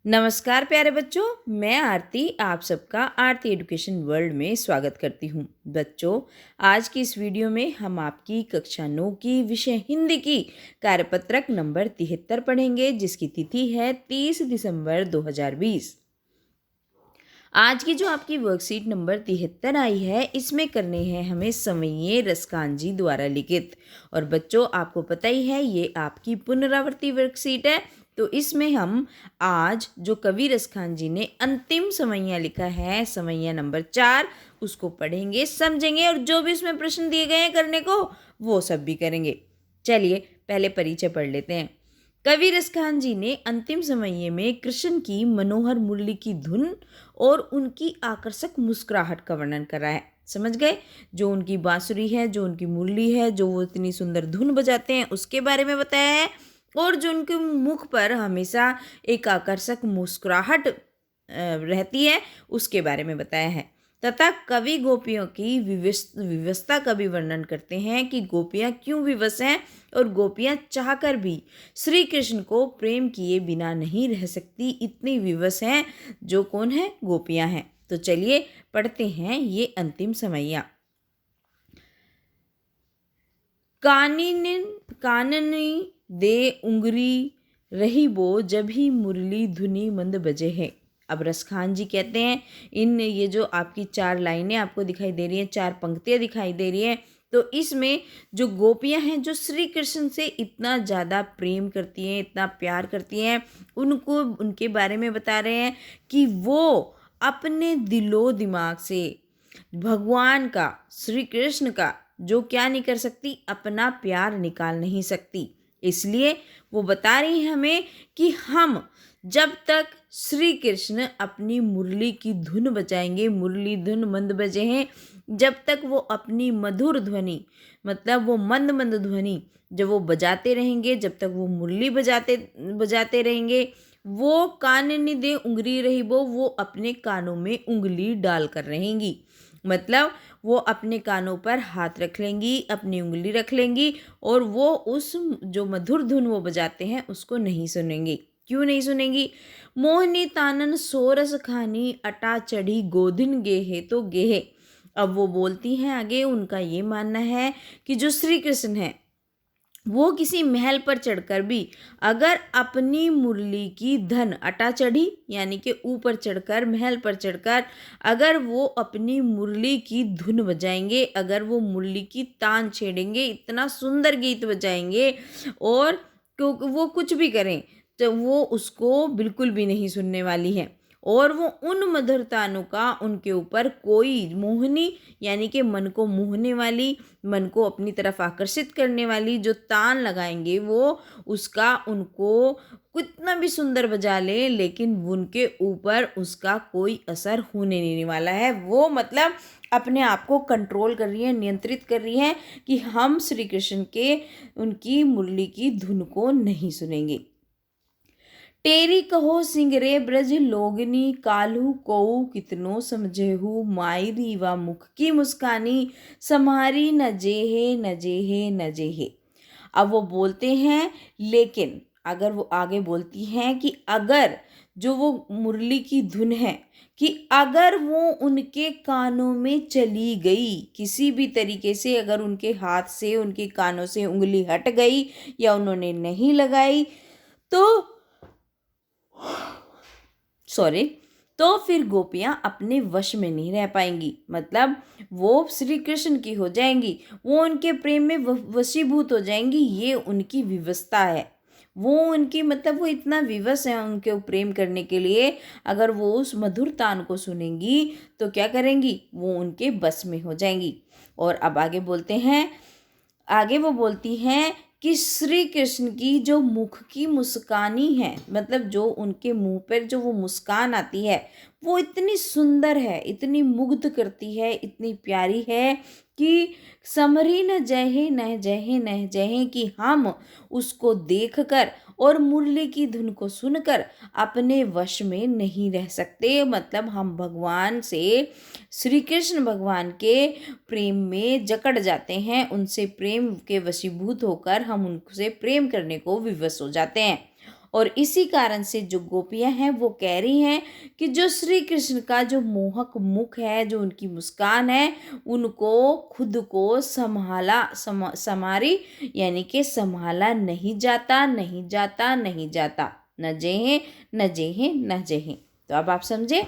नमस्कार प्यारे बच्चों, मैं आरती आप सबका आरती एजुकेशन वर्ल्ड में स्वागत करती हूँ। बच्चों, आज की इस वीडियो में हम आपकी कक्षा 9 की विषय हिंदी की कार्यपत्रक नंबर 73 पढ़ेंगे, जिसकी तिथि है 30 दिसंबर 2020। आज की जो आपकी वर्कशीट नंबर 73 आई है, इसमें करने हैं हमें समय्ये रसकांजी द्वारा लिखित। और बच्चों, आपको पता ही है ये आपकी पुनरावृत्ति वर्कशीट है। तो इसमें हम आज जो कवि रसखान जी ने अंतिम समैया लिखा है, समैया नंबर 4, उसको पढ़ेंगे, समझेंगे और जो भी उसमें प्रश्न दिए गए हैं करने को, वो सब भी करेंगे। चलिए पहले परिचय पढ़ लेते हैं। कवि रसखान जी ने अंतिम समैये में कृष्ण की मनोहर मुरली की धुन और उनकी आकर्षक मुस्कुराहट का वर्णन करा है। समझ गए? जो उनकी बांसुरी है, जो उनकी मुरली है, जो वो इतनी सुंदर धुन बजाते हैं, उसके बारे में बताया है। और जो उनके मुख पर हमेशा एक आकर्षक मुस्कुराहट रहती है, उसके बारे में बताया है। तथा कवि गोपियों की विवशता का भी वर्णन करते हैं कि गोपियाँ क्यों विवश हैं और गोपियाँ चाहकर भी श्री कृष्ण को प्रेम किए बिना नहीं रह सकती, इतनी विवश हैं। जो कौन है? गोपियाँ हैं। तो चलिए पढ़ते हैं ये अंतिम समैया। काननी दे उंगरी रही बो, जब ही मुरली धुनी मंद बजे है। अब रसखान जी कहते हैं, ये जो आपकी 4 लाइनें आपको दिखाई दे रही हैं, 4 पंक्तियाँ दिखाई दे रही हैं, तो इसमें जो गोपियाँ हैं, जो श्री कृष्ण से इतना ज़्यादा प्रेम करती हैं, इतना प्यार करती हैं, उनको उनके बारे में बता रहे हैं कि वो अपने दिलो दिमाग से भगवान का, श्री कृष्ण का जो क्या नहीं कर सकती, अपना प्यार निकाल नहीं सकती। इसलिए वो बता रही है हमें कि हम जब तक श्री कृष्ण अपनी मुरली की धुन बजाएंगे, मुरली धुन मंद बजे हैं, जब तक वो अपनी मधुर ध्वनि, मतलब वो मंद मंद ध्वनि जब वो बजाते रहेंगे, जब तक वो मुरली बजाते रहेंगे, वो काननी दे उंगली रही वो अपने कानों में उंगली डाल कर रहेंगी। मतलब वो अपने कानों पर हाथ रख लेंगी, अपनी उंगली रख लेंगी और वो उस जो मधुर धुन वो बजाते हैं उसको नहीं सुनेंगी। क्यों नहीं सुनेंगी? मोहनी तानन सोरस खानी, अटा चढ़ी गोदिन गेहे तो गेहे। अब वो बोलती हैं आगे, उनका ये मानना है कि जो श्री कृष्ण है वो किसी महल पर चढ़कर भी अगर अपनी मुरली की धन, अटा चढ़ी यानी कि ऊपर चढ़कर, महल पर चढ़कर अगर वो अपनी मुरली की धुन बजाएंगे, अगर वो मुरली की तान छेड़ेंगे, इतना सुंदर गीत बजाएंगे और क्योंकि वो कुछ भी करें तो वो उसको बिल्कुल भी नहीं सुनने वाली है। और वो उन मधुर तानों का उनके ऊपर कोई मोहनी यानी कि मन को मोहने वाली, मन को अपनी तरफ आकर्षित करने वाली जो तान लगाएंगे, वो उसका उनको कितना भी सुंदर बजा ले, लेकिन उनके ऊपर उसका कोई असर होने नहीं वाला है। वो मतलब अपने आप को कंट्रोल कर रही है, नियंत्रित कर रही है कि हम श्री कृष्ण के उनकी मुरली की धुन को नहीं सुनेंगे। टेरी कहो सिंगरे ब्रज लोगनी, काल्हू कोऊ कितनो समझेहू, माई रीवा मुख की मुस्कानी, समारी न जेहे न जेहे न जेहे। अब वो बोलते हैं, लेकिन अगर वो आगे बोलती हैं कि अगर जो वो मुरली की धुन है, कि अगर वो उनके कानों में चली गई किसी भी तरीके से, अगर उनके हाथ से, उनके कानों से उंगली हट गई या उन्होंने नहीं लगाई, तो तो फिर गोपियाँ अपने वश में नहीं रह पाएंगी। मतलब वो श्री कृष्ण की हो जाएंगी, वो उनके प्रेम में वशीभूत हो जाएंगी। ये उनकी विवशता है। वो उनकी मतलब वो इतना विवश है उनके प्रेम करने के लिए, अगर वो उस मधुर तान को सुनेंगी तो क्या करेंगी, वो उनके बस में हो जाएंगी। और अब आगे वो बोलती हैं कि श्री कृष्ण की जो मुख की मुस्कानी है, मतलब जो उनके मुंह पर जो वो मुस्कान आती है, वो इतनी सुंदर है, इतनी मुग्ध करती है, इतनी प्यारी है कि समरी न जहे न जहे न जहे, कि हम उसको देखकर और मुरली की धुन को सुनकर अपने वश में नहीं रह सकते। मतलब हम भगवान से, श्री कृष्ण भगवान के प्रेम में जकड़ जाते हैं, उनसे प्रेम के वशीभूत होकर हम उनसे प्रेम करने को विवश हो जाते हैं। और इसी कारण से जो गोपियां हैं वो कह रही हैं कि जो श्री कृष्ण का जो मोहक मुख है, जो उनकी मुस्कान है, उनको खुद को संहारी यानी कि संभाला नहीं जाता, नहीं जाता, नहीं जाता। न जेहें न जेहें न जेहें। तो अब आप समझे,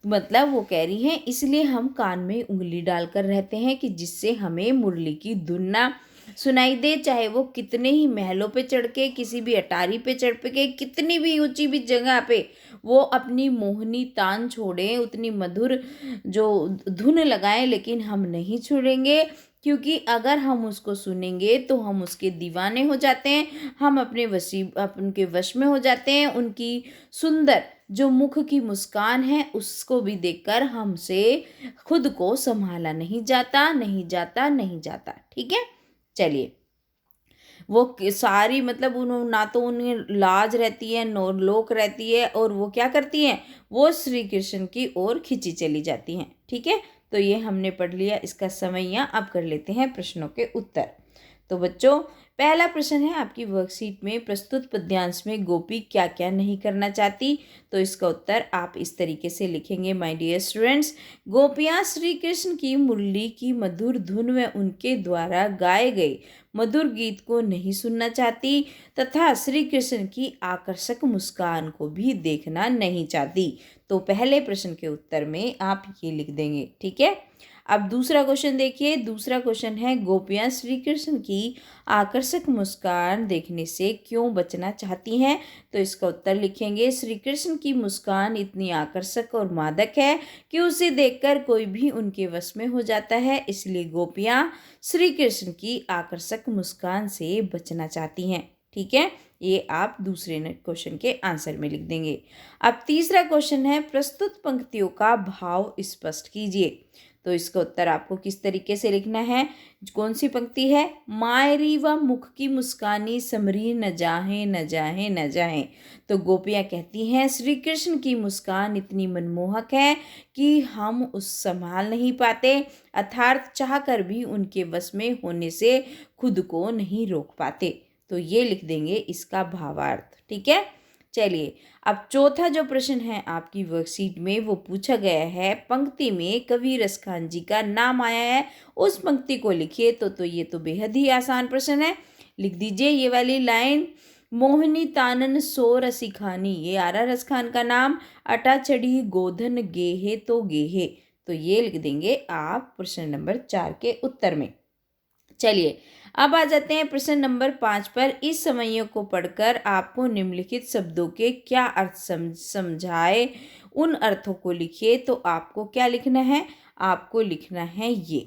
मतलब वो कह रही हैं इसलिए हम कान में उंगली डालकर रहते हैं कि जिससे हमें मुरली की धुन ना सुनाई दे, चाहे वो कितने ही महलों पे चढ़ के, किसी भी अटारी पे चढ़ के, कितनी भी ऊंची भी जगह पे वो अपनी मोहनी तान छोड़ें, उतनी मधुर जो धुन लगाएं, लेकिन हम नहीं छोड़ेंगे, क्योंकि अगर हम उसको सुनेंगे तो हम उसके दीवाने हो जाते हैं, हम उनके वश में हो जाते हैं। उनकी सुंदर जो मुख की मुस्कान है उसको भी देखकर हमसे खुद को संभाला नहीं जाता, नहीं जाता, नहीं जाता। ठीक है, चलिए। वो सारी मतलब उन्होंने ना तो उन्हें लाज रहती है, नो लोक रहती है, और वो क्या करती हैं, वो श्री कृष्ण की ओर खिंची चली जाती हैं। ठीक है, तो ये हमने पढ़ लिया इसका समैया। अब कर लेते हैं प्रश्नों के उत्तर। तो बच्चों, पहला प्रश्न है आपकी वर्कशीट में, प्रस्तुत पद्यांश में गोपी क्या क्या नहीं करना चाहती। तो इसका उत्तर आप इस तरीके से लिखेंगे, माय डियर स्टूडेंट्स। गोपियाँ श्री कृष्ण की मुरली की मधुर धुन व उनके द्वारा गाए गए मधुर गीत को नहीं सुनना चाहती, तथा श्री कृष्ण की आकर्षक मुस्कान को भी देखना नहीं चाहती। तो पहले प्रश्न के उत्तर में आप ये लिख देंगे। ठीक है, अब दूसरा क्वेश्चन देखिए। दूसरा क्वेश्चन है, गोपियाँ श्री कृष्ण की आकर्षक मुस्कान देखने से क्यों बचना चाहती हैं। तो इसका उत्तर लिखेंगे, श्री कृष्ण की मुस्कान इतनी आकर्षक और मादक है कि उसे देखकर कोई भी उनके वश में हो जाता है, इसलिए गोपियाँ श्री कृष्ण की आकर्षक मुस्कान से बचना चाहती हैं। ठीक है, ये आप दूसरे क्वेश्चन के आंसर में लिख देंगे। अब तीसरा क्वेश्चन है, प्रस्तुत पंक्तियों का भाव स्पष्ट कीजिए। तो इसका उत्तर आपको किस तरीके से लिखना है, कौन सी पंक्ति है, मायरी व मुख की मुस्कानी समरी न जाहे न जाहे न जाहे। तो गोपियाँ कहती हैं श्री कृष्ण की मुस्कान इतनी मनमोहक है कि हम उस संभाल नहीं पाते, अर्थात चाह कर भी उनके वश में होने से खुद को नहीं रोक पाते। तो ये लिख देंगे इसका भावार्थ। ठीक है, चलिए। अब चौथा जो प्रश्न है आपकी वर्कशीट में, वो पूछा गया है, पंक्ति में कवि रसखान जी का नाम आया है, उस पंक्ति को लिखिए। तो ये तो बेहद ही आसान प्रश्न है। लिख दीजिए ये वाली लाइन, मोहिनी तानन सो रसिखानी, ये आ रहा रसखान का नाम, अटा चढ़ी गोधन गेहे तो गेहे। तो ये लिख देंगे आप प्रश्न नंबर 4 के उत्तर में। चलिए, अब आ जाते हैं प्रश्न नंबर 5 पर। इस समयों को पढ़कर आपको निम्नलिखित शब्दों के क्या अर्थ समझाए, उन अर्थों को लिखिए। तो आपको क्या लिखना है, आपको लिखना है ये,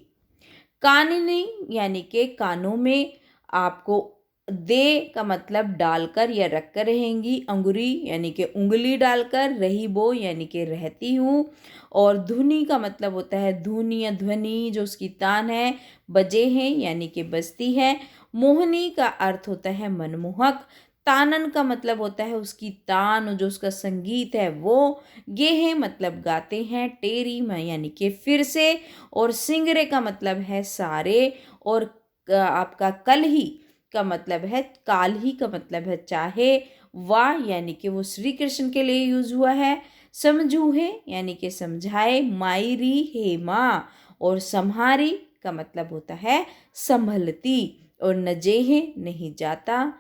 काननी यानी के कानों में, आपको दे का मतलब डालकर या रखकर रहेंगी, अंगुरी यानी कि उंगली डालकर, रही बो यानी कि रहती हूँ, और धुनी का मतलब होता है धुन या ध्वनि जो उसकी तान है, बजे हैं यानी कि बजती है, मोहनी का अर्थ होता है मनमोहक, तानन का मतलब होता है उसकी तान जो उसका संगीत है वो, गेहे मतलब गाते हैं, टेरी यानी कि फिर से, और सिंगरे का मतलब है सारे, और आपका कल ही का मतलब है, काल ही का मतलब है चाहे, वाह यानी कि वो श्री कृष्ण के लिए यूज हुआ है, समझूहे यानी कि समझाए, मायरी हेमा, और सम्हारी का मतलब होता है संभलती, और नजेहे नहीं जाता।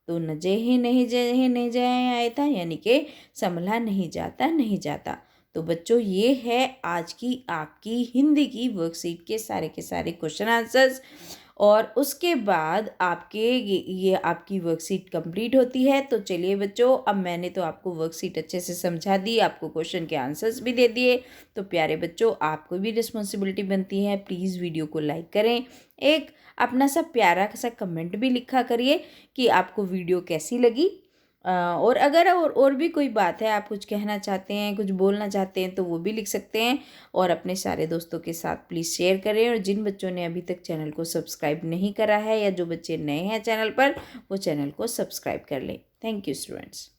तो नजेहे नहीं जेहे नहीं जाए आया था यानी कि संभला नहीं जाता, नहीं जाता। तो बच्चों, ये है आज की आपकी हिंदी की वर्कशीट के सारे क्वेश्चन आंसर्स, और उसके बाद आपके ये आपकी वर्कशीट कंप्लीट होती है। तो चलिए बच्चों, अब मैंने तो आपको वर्कशीट अच्छे से समझा दी, आपको क्वेश्चन के आंसर्स भी दे दिए। तो प्यारे बच्चों, आपको भी रिस्पॉन्सिबिलिटी बनती है, प्लीज़ वीडियो को लाइक करें, एक अपना सा प्यारा सा कमेंट भी लिखा करिए कि आपको वीडियो कैसी लगी। और अगर और भी कोई बात है, आप कुछ कहना चाहते हैं, कुछ बोलना चाहते हैं, तो वो भी लिख सकते हैं, और अपने सारे दोस्तों के साथ प्लीज़ शेयर करें। और जिन बच्चों ने अभी तक चैनल को सब्सक्राइब नहीं करा है, या जो बच्चे नए हैं चैनल पर, वो चैनल को सब्सक्राइब कर लें। Thank you students.